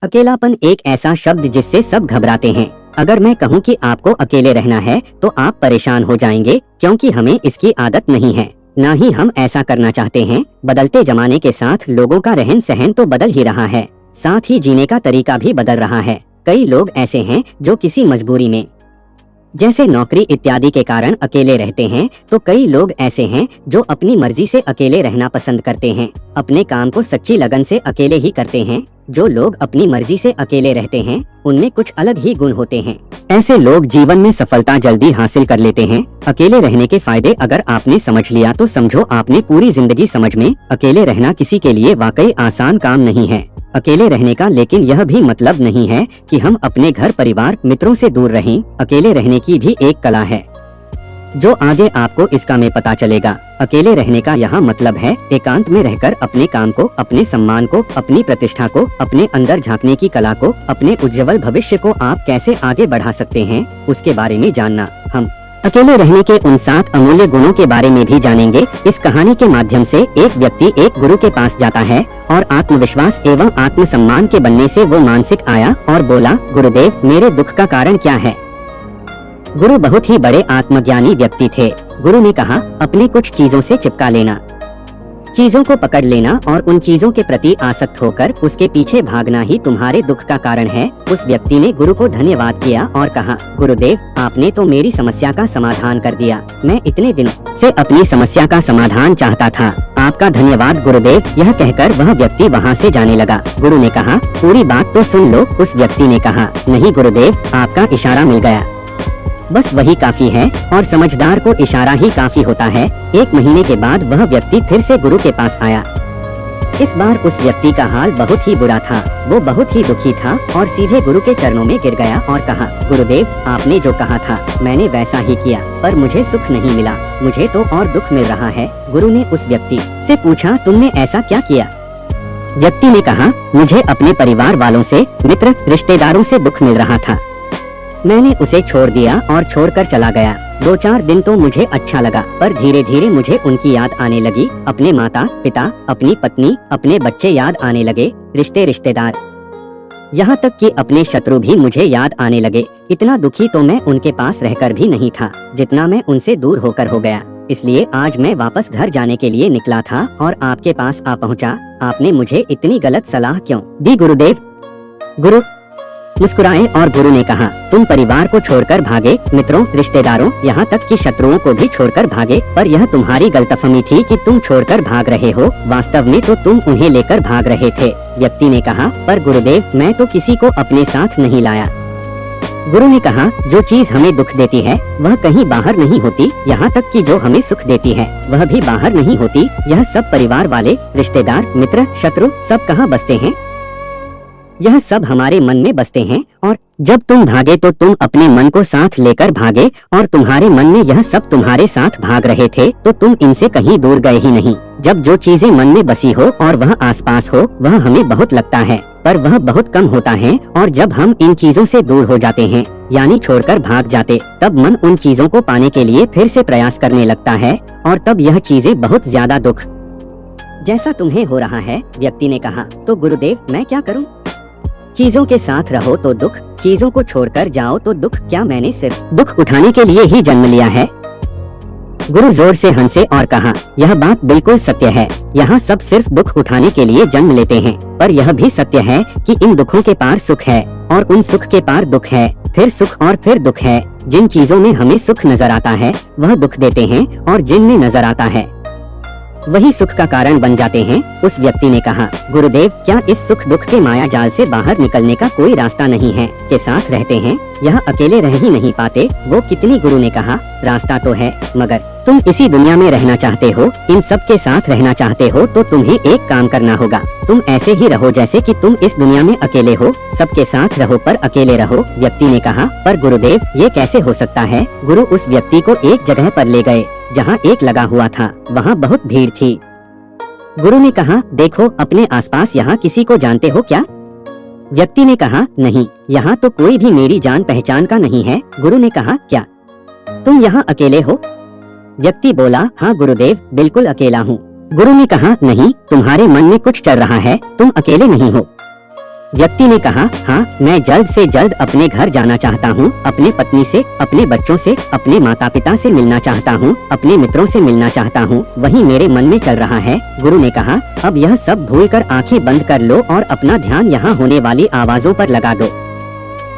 अकेलापन एक ऐसा शब्द जिससे सब घबराते हैं। अगर मैं कहूँ कि आपको अकेले रहना है तो आप परेशान हो जाएंगे, क्योंकि हमें इसकी आदत नहीं है, ना ही हम ऐसा करना चाहते हैं। बदलते जमाने के साथ लोगों का रहन सहन तो बदल ही रहा है, साथ ही जीने का तरीका भी बदल रहा है। कई लोग ऐसे हैं जो किसी मजबूरी में, जैसे नौकरी इत्यादि के कारण अकेले रहते हैं, तो कई लोग ऐसे हैं जो अपनी मर्जी से अकेले रहना पसंद करते हैं, अपने काम को सच्ची लगन से अकेले ही करते हैं। जो लोग अपनी मर्जी से अकेले रहते हैं उनमें कुछ अलग ही गुण होते हैं। ऐसे लोग जीवन में सफलता जल्दी हासिल कर लेते हैं। अकेले रहने के फायदे अगर आपने समझ लिया तो समझो आपने पूरी जिंदगी समझ में। अकेले रहना किसी के लिए वाकई आसान काम नहीं है अकेले रहने का, लेकिन यह भी मतलब नहीं है कि हम अपने घर परिवार मित्रों से दूर रहें। अकेले रहने की भी एक कला है जो आगे आपको इसका में पता चलेगा। अकेले रहने का यहाँ मतलब है एकांत में रहकर अपने काम को, अपने सम्मान को, अपनी प्रतिष्ठा को, अपने अंदर झांकने की कला को, अपने उज्जवल भविष्य को आप कैसे आगे बढ़ा सकते हैं उसके बारे में जानना। हम अकेले रहने के उन 7 अमूल्य गुणों के बारे में भी जानेंगे। इस कहानी के माध्यम से एक व्यक्ति एक गुरु के पास जाता है और आत्मविश्वास एवं आत्मसम्मान के बनने से वो मानसिक आया और बोला, गुरुदेव मेरे दुख का कारण क्या है। गुरु बहुत ही बड़े आत्मज्ञानी व्यक्ति थे। गुरु ने कहा, अपने कुछ चीजों से चिपका लेना, चीजों को पकड़ लेना और उन चीजों के प्रति आसक्त होकर उसके पीछे भागना ही तुम्हारे दुख का कारण है। उस व्यक्ति ने गुरु को धन्यवाद किया और कहा, गुरुदेव आपने तो मेरी समस्या का समाधान कर दिया। मैं इतने दिनों से अपनी समस्या का समाधान चाहता था। आपका धन्यवाद गुरुदेव। यह कहकर वह व्यक्ति वहाँ से जाने लगा। गुरु ने कहा, पूरी बात तो सुन लो। उस व्यक्ति ने कहा, नहीं गुरुदेव, आपका इशारा मिल गया, बस वही काफी है और समझदार को इशारा ही काफी होता है। 1 महीने के बाद वह व्यक्ति फिर से गुरु के पास आया। इस बार उस व्यक्ति का हाल बहुत ही बुरा था। वो बहुत ही दुखी था और सीधे गुरु के चरणों में गिर गया और कहा, गुरुदेव आपने जो कहा था मैंने वैसा ही किया, पर मुझे सुख नहीं मिला, मुझे तो और दुख मिल रहा है। गुरु ने उस व्यक्ति से पूछा, तुमने ऐसा क्या किया। व्यक्ति ने कहा, मुझे अपने परिवार वालों से, मित्र रिश्तेदारों से दुख मिल रहा था, मैंने उसे छोड़ दिया और छोड़कर चला गया। 2-4 दिन तो मुझे अच्छा लगा, पर धीरे धीरे मुझे उनकी याद आने लगी। अपने माता पिता, अपनी पत्नी, अपने बच्चे याद आने लगे, रिश्तेदार, यहाँ तक कि अपने शत्रु भी मुझे याद आने लगे। इतना दुखी तो मैं उनके पास रहकर भी नहीं था जितना मैं उनसे दूर होकर हो गया। इसलिए आज मैं वापस घर जाने के लिए निकला था और आपके पास आ पहुँचा। आपने मुझे इतनी गलत सलाह क्यों दी गुरुदेव। गुरु मुस्कुराए और गुरु ने कहा, तुम परिवार को छोड़कर भागे, मित्रों रिश्तेदारों यहाँ तक कि शत्रुओं को भी छोड़कर भागे, पर यह तुम्हारी गलतफहमी थी कि तुम छोड़कर भाग रहे हो, वास्तव में तो तुम उन्हें लेकर भाग रहे थे। व्यक्ति ने कहा, पर गुरुदेव मैं तो किसी को अपने साथ नहीं लाया। गुरु ने कहा, जो चीज हमें दुख देती है वह कहीं बाहर नहीं होती, यहाँ तक कि जो हमें सुख देती है वह भी बाहर नहीं होती। यह सब परिवार वाले, रिश्तेदार, मित्र, शत्रु सब कहाँ बसते हैं, यह सब हमारे मन में बसते हैं। और जब तुम भागे तो तुम अपने मन को साथ लेकर भागे और तुम्हारे मन में यह सब तुम्हारे साथ भाग रहे थे, तो तुम इनसे कहीं दूर गए ही नहीं। जब जो चीजें मन में बसी हो और वह आसपास हो वह हमें बहुत लगता है, पर वह बहुत कम होता है। और जब हम इन चीजों से दूर हो जाते हैं यानी छोड़कर भाग जाते, तब मन उन चीजों को पाने के लिए फिर से प्रयास करने लगता है और तब यह चीजें बहुत ज्यादा दुख जैसा तुम्हें हो रहा है। व्यक्ति ने कहा, तो गुरुदेव मैं क्या करूं। चीजों के साथ रहो तो दुख, चीजों को छोड़कर जाओ तो दुख। क्या मैंने सिर्फ दुख उठाने के लिए ही जन्म लिया है। गुरु जोर से हंसे और कहा, यह बात बिल्कुल सत्य है। यहाँ सब सिर्फ दुख उठाने के लिए जन्म लेते हैं, पर यह भी सत्य है कि इन दुखों के पार सुख है और उन सुख के पार दुख है, फिर सुख और फिर दुख है। जिन चीजों में हमें सुख नजर आता है वह दुख देते हैं और जिन में नजर आता है वही सुख का कारण बन जाते हैं। उस व्यक्ति ने कहा, गुरुदेव क्या इस सुख दुख के माया जाल से बाहर निकलने का कोई रास्ता नहीं है। के साथ रहते हैं यह अकेले रह ही नहीं पाते। वो कितनी। गुरु ने कहा, रास्ता तो है, मगर तुम इसी दुनिया में रहना चाहते हो, इन सब के साथ रहना चाहते हो, तो तुम्हें एक काम करना होगा। तुम ऐसे ही रहो जैसे कि तुम इस दुनिया में अकेले हो, सबके साथ रहो पर अकेले रहो। व्यक्ति ने कहा, पर गुरुदेव ये कैसे हो सकता है। गुरु उस व्यक्ति को एक जगह पर ले गए जहाँ एक लगा हुआ था, वहाँ बहुत भीड़ थी। गुरु ने कहा, देखो अपने आसपास यहाँ किसी को जानते हो क्या। व्यक्ति ने कहा, नहीं, यहाँ तो कोई भी मेरी जान पहचान का नहीं है। गुरु ने कहा, क्या तुम यहाँ अकेले हो। व्यक्ति बोला, हाँ गुरुदेव बिल्कुल अकेला हूँ। गुरु ने कहा, नहीं, तुम्हारे मन में कुछ चल रहा है, तुम अकेले नहीं हो। व्यक्ति ने कहा, हाँ, मैं जल्द से जल्द अपने घर जाना चाहता हूँ, अपने पत्नी से, अपने बच्चों से, अपने माता पिता से मिलना चाहता हूँ, अपने मित्रों से मिलना चाहता हूँ, वही मेरे मन में चल रहा है। गुरु ने कहा, अब यह सब भूलकर आंखें बंद कर लो और अपना ध्यान यहाँ होने वाली आवाजों पर लगा दो।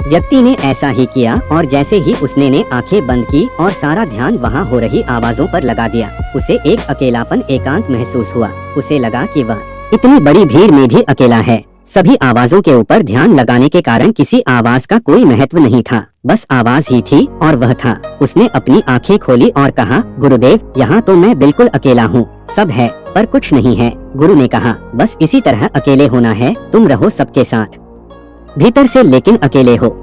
व्यक्ति ने ऐसा ही किया और जैसे ही उसने ने आंखें बंद की और सारा ध्यान वहाँ हो रही आवाजों पर लगा दिया, उसे एक अकेलापन, एकांत महसूस हुआ। उसे लगा कि वह इतनी बड़ी भीड़ में भी अकेला है। सभी आवाजों के ऊपर ध्यान लगाने के कारण किसी आवाज का कोई महत्व नहीं था, बस आवाज ही थी और वह था। उसने अपनी आंखें खोली और कहा, गुरुदेव, यहाँ तो मैं बिल्कुल अकेला हूँ, सब है पर कुछ नहीं है। गुरु ने कहा, बस इसी तरह अकेले होना है, तुम रहो सबके साथ, भीतर से लेकिन अकेले हो,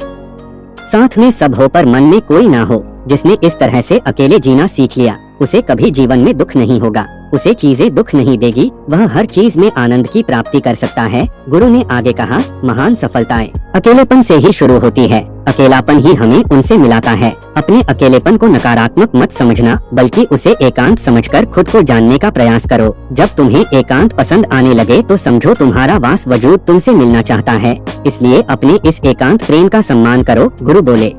साथ में सब हो पर मन में कोई ना हो। जिसने इस तरह से अकेले जीना सीख लिया, उसे कभी जीवन में दुख नहीं होगा, उसे चीजें दुख नहीं देगी, वह हर चीज में आनंद की प्राप्ति कर सकता है। गुरु ने आगे कहा, महान सफलताएं अकेलेपन से ही शुरू होती है, अकेलापन ही हमें उनसे मिलाता है। अपने अकेलेपन को नकारात्मक मत समझना, बल्कि उसे एकांत समझकर खुद को जानने का प्रयास करो। जब तुम्हें एकांत पसंद आने लगे तो समझो तुम्हारा वास वजूद तुमसे मिलना चाहता है, इसलिए अपने इस एकांत प्रेम का सम्मान करो। गुरु बोले,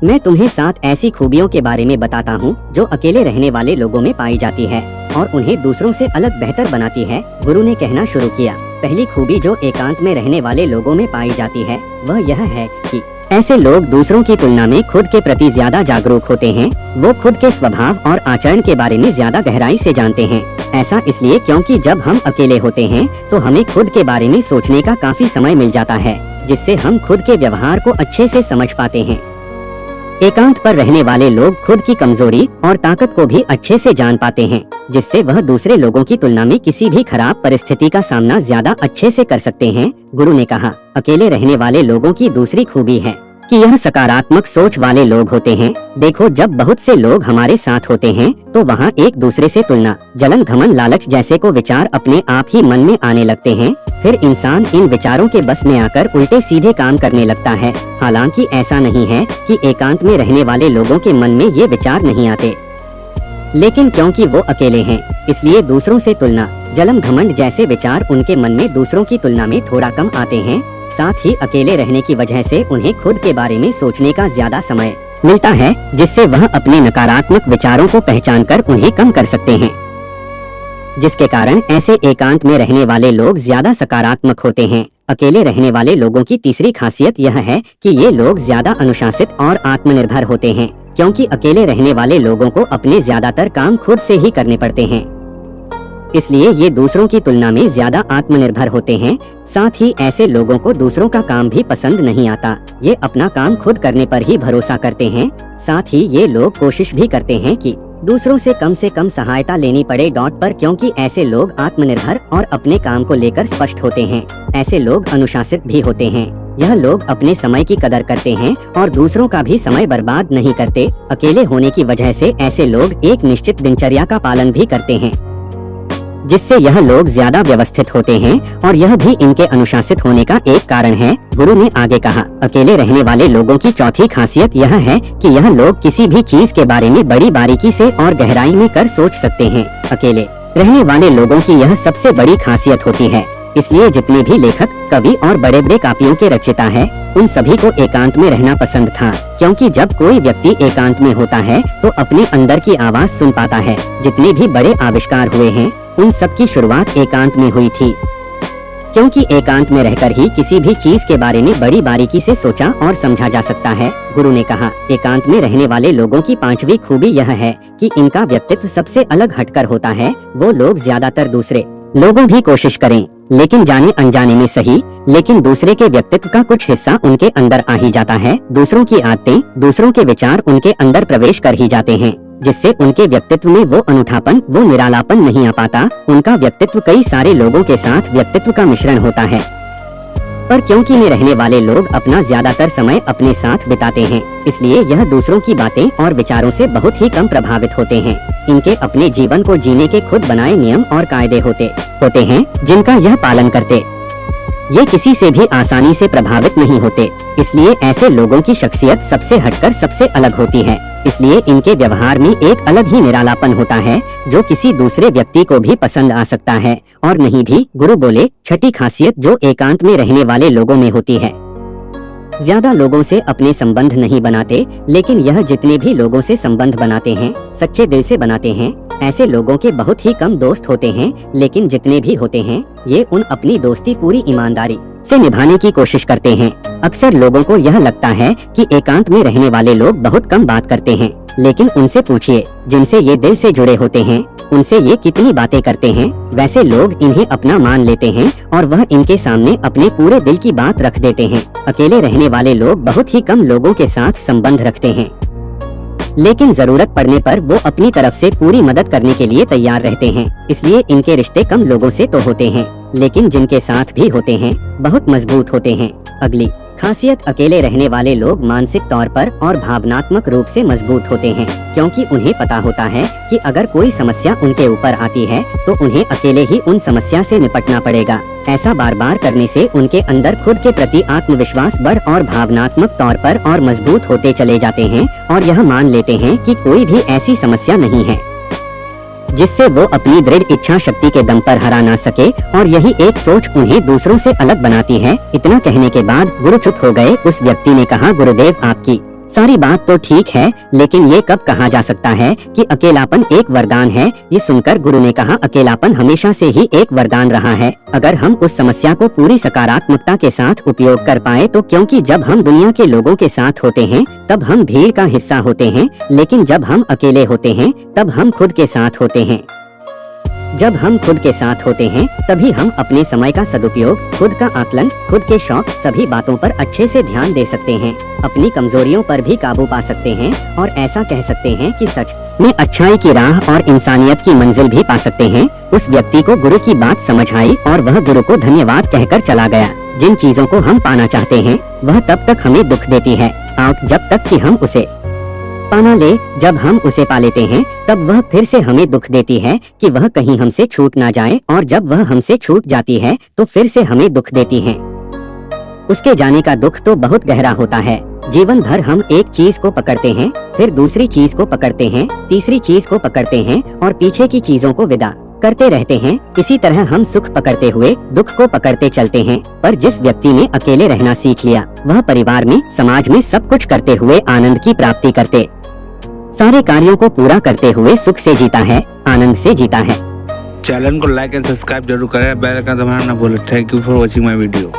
मैं तुम्हें 7 ऐसी खूबियों के बारे में बताता हूँ जो अकेले रहने वाले लोगों में पाई जाती है और उन्हें दूसरों से अलग बेहतर बनाती है। गुरु ने कहना शुरू किया, पहली खूबी जो एकांत में रहने वाले लोगों में पाई जाती है वह यह है कि ऐसे लोग दूसरों की तुलना में खुद के प्रति ज्यादा जागरूक होते हैं। वो खुद के स्वभाव और आचरण के बारे में ज्यादा गहराई से जानते हैं। ऐसा इसलिए क्योंकि जब हम अकेले होते हैं तो हमें खुद के बारे में सोचने का काफी समय मिल जाता है, जिससे हम खुद के व्यवहार को अच्छे से समझ पाते हैं। एकांत पर रहने वाले लोग खुद की कमजोरी और ताकत को भी अच्छे से जान पाते हैं, जिससे वह दूसरे लोगों की तुलना में किसी भी खराब परिस्थिति का सामना ज्यादा अच्छे से कर सकते हैं। गुरु ने कहा, अकेले रहने वाले लोगों की दूसरी खूबी है कि यह सकारात्मक सोच वाले लोग होते हैं। देखो, जब बहुत से लोग हमारे साथ होते हैं तो वहाँ एक दूसरे से तुलना, जलन, घमंड, लालच जैसे को विचार अपने आप ही मन में आने लगते हैं। फिर इंसान इन विचारों के बस में आकर उल्टे सीधे काम करने लगता है। हालांकि ऐसा नहीं है कि एकांत में रहने वाले लोगों के मन में ये विचार नहीं आते, लेकिन क्योंकि वो अकेले हैं इसलिए दूसरों से तुलना, जलन, घमंड जैसे विचार उनके मन में दूसरों की तुलना में थोड़ा कम आते हैं। साथ ही अकेले रहने की वजह से उन्हें खुद के बारे में सोचने का ज्यादा समय मिलता है, जिससे वह अपने नकारात्मक विचारों को पहचानकर उन्हें कम कर सकते हैं, जिसके कारण ऐसे एकांत में रहने वाले लोग ज्यादा सकारात्मक होते हैं। अकेले रहने वाले लोगों की तीसरी खासियत यह है कि ये लोग ज्यादा अनुशासित और आत्मनिर्भर होते हैं, क्योंकि अकेले रहने वाले लोगों को अपने ज्यादातर काम खुद से ही करने पड़ते हैं, इसलिए ये दूसरों की तुलना में ज्यादा आत्मनिर्भर होते हैं। साथ ही ऐसे लोगों को दूसरों का काम भी पसंद नहीं आता, ये अपना काम खुद करने पर ही भरोसा करते हैं। साथ ही ये लोग कोशिश भी करते हैं कि दूसरों से कम सहायता लेनी पड़े पर, क्योंकि ऐसे लोग आत्मनिर्भर और अपने काम को लेकर स्पष्ट होते हैं। ऐसे लोग अनुशासित भी होते हैं। यह लोग अपने समय की कदर करते हैं और दूसरों का भी समय बर्बाद नहीं करते। अकेले होने की वजह से ऐसे लोग एक निश्चित दिनचर्या का पालन भी करते हैं, जिससे यह लोग ज्यादा व्यवस्थित होते हैं और यह भी इनके अनुशासित होने का एक कारण है। गुरु ने आगे कहा, अकेले रहने वाले लोगों की चौथी खासियत यह है कि यह लोग किसी भी चीज के बारे में बड़ी बारीकी से और गहराई में कर सोच सकते हैं। अकेले रहने वाले लोगों की यह सबसे बड़ी खासियत होती है, इसलिए जितने भी लेखक, कवि और बड़े बड़े काव्यों के रचयिता है, उन सभी को एकांत में रहना पसंद था, क्योंकि जब कोई व्यक्ति एकांत में होता है तो अपने अंदर की आवाज सुन पाता है। जितने भी बड़े आविष्कार हुए हैं उन सब की शुरुआत एकांत में हुई थी, क्योंकि एकांत में रहकर ही किसी भी चीज के बारे में बड़ी बारीकी से सोचा और समझा जा सकता है। गुरु ने कहा, एकांत में रहने वाले लोगों की पांचवी खूबी यह है कि इनका व्यक्तित्व सबसे अलग हटकर होता है। वो लोग ज्यादातर दूसरे लोगों भी कोशिश करें, लेकिन जाने अनजाने में सही, लेकिन दूसरे के व्यक्तित्व का कुछ हिस्सा उनके अंदर आ ही जाता है। दूसरों की आदतें, दूसरों के विचार उनके अंदर प्रवेश कर ही जाते हैं, जिससे उनके व्यक्तित्व में वो अनूठापन, वो निरालापन नहीं आ पाता। उनका व्यक्तित्व कई सारे लोगों के साथ व्यक्तित्व का मिश्रण होता है, पर क्योंकि में रहने वाले लोग अपना ज्यादातर समय अपने साथ बिताते हैं, इसलिए यह दूसरों की बातें और विचारों से बहुत ही कम प्रभावित होते हैं। इनके अपने जीवन को जीने के खुद बनाए नियम और कायदे होते हैं, जिनका यह पालन करते ये किसी से भी आसानी से प्रभावित नहीं होते, इसलिए ऐसे लोगों की शख्सियत सबसे हटकर सबसे अलग होती है। इसलिए इनके व्यवहार में एक अलग ही निरालापन होता है जो किसी दूसरे व्यक्ति को भी पसंद आ सकता है और नहीं भी। गुरु बोले छठी खासियत जो एकांत में रहने वाले लोगों में होती है। ज्यादा लोगों से अपने संबंध नहीं बनाते, लेकिन यह जितने भी लोगों से संबंध बनाते हैं सच्चे दिल से बनाते हैं। ऐसे लोगों के बहुत ही कम दोस्त होते हैं, लेकिन जितने भी होते हैं ये उन अपनी दोस्ती पूरी ईमानदारी से निभाने की कोशिश करते हैं। अक्सर लोगों को यह लगता है कि एकांत में रहने वाले लोग बहुत कम बात करते हैं, लेकिन उनसे पूछिए जिनसे ये दिल से जुड़े होते हैं उनसे ये कितनी बातें करते हैं। वैसे लोग इन्हें अपना मान लेते हैं और वह इनके सामने अपने पूरे दिल की बात रख देते हैं। अकेले रहने वाले लोग बहुत ही कम लोगों के साथ संबंध रखते हैं, लेकिन जरूरत पड़ने पर वो अपनी तरफ से पूरी मदद करने के लिए तैयार रहते हैं। इसलिए इनके रिश्ते कम लोगों से तो होते हैं, लेकिन जिनके साथ भी होते हैं बहुत मजबूत होते हैं। अगली खासियत, अकेले रहने वाले लोग मानसिक तौर पर और भावनात्मक रूप से मजबूत होते हैं, क्योंकि उन्हें पता होता है कि अगर कोई समस्या उनके ऊपर आती है तो उन्हें अकेले ही उन समस्या से निपटना पड़ेगा। ऐसा बार बार करने से उनके अंदर खुद के प्रति आत्मविश्वास बढ़ और भावनात्मक तौर पर और मजबूत होते चले जाते हैं और यह मान लेते हैं कि कोई भी ऐसी समस्या नहीं है जिससे वो अपनी दृढ़ इच्छा शक्ति के दम पर हरा ना सके, और यही एक सोच उन्हें दूसरों से अलग बनाती है। इतना कहने के बाद गुरु चुप हो गए। उस व्यक्ति ने कहा, गुरुदेव आपकी सारी बात तो ठीक है, लेकिन ये कब कहा जा सकता है कि अकेलापन एक वरदान है। ये सुनकर गुरु ने कहा, अकेलापन हमेशा से ही एक वरदान रहा है, अगर हम उस समस्या को पूरी सकारात्मकता के साथ उपयोग कर पाए तो। क्योंकि जब हम दुनिया के लोगों के साथ होते हैं तब हम भीड़ का हिस्सा होते हैं, लेकिन जब हम अकेले होते हैं तब हम खुद के साथ होते हैं। जब हम खुद के साथ होते हैं तभी हम अपने समय का सदुपयोग, खुद का आकलन, खुद के शौक, सभी बातों पर अच्छे से ध्यान दे सकते हैं, अपनी कमजोरियों पर भी काबू पा सकते हैं और ऐसा कह सकते हैं कि सच में अच्छाई की राह और इंसानियत की मंजिल भी पा सकते हैं। उस व्यक्ति को गुरु की बात समझ आई और वह गुरु को धन्यवाद कहकर चला गया। जिन चीजों को हम पाना चाहते हैं वह तब तक हमें दुख देती है जब तक कि हम उसे पाना ले। जब हम उसे पा लेते हैं तब वह फिर से हमें दुख देती है कि वह कहीं हमसे छूट ना जाए, और जब वह हमसे छूट जाती है तो फिर से हमें दुख देती है। उसके जाने का दुख तो बहुत गहरा होता है। जीवन भर हम एक चीज को पकड़ते हैं, फिर दूसरी चीज को पकड़ते हैं, तीसरी चीज को पकड़ते हैं और पीछे की चीजों को विदा करते रहते हैं। इसी तरह हम सुख पकड़ते हुए दुख को पकड़ते चलते हैं। पर जिस व्यक्ति ने अकेले रहना सीख लिया वह परिवार में, समाज में सब कुछ करते हुए आनंद की प्राप्ति करते, सारे कार्यों को पूरा करते हुए सुख से जीता है, आनंद से जीता है। चैनल को लाइक एंड सब्सक्राइब जरूर करें, बेल आइकन दबाना ना भूलें। Thank you for watching my video.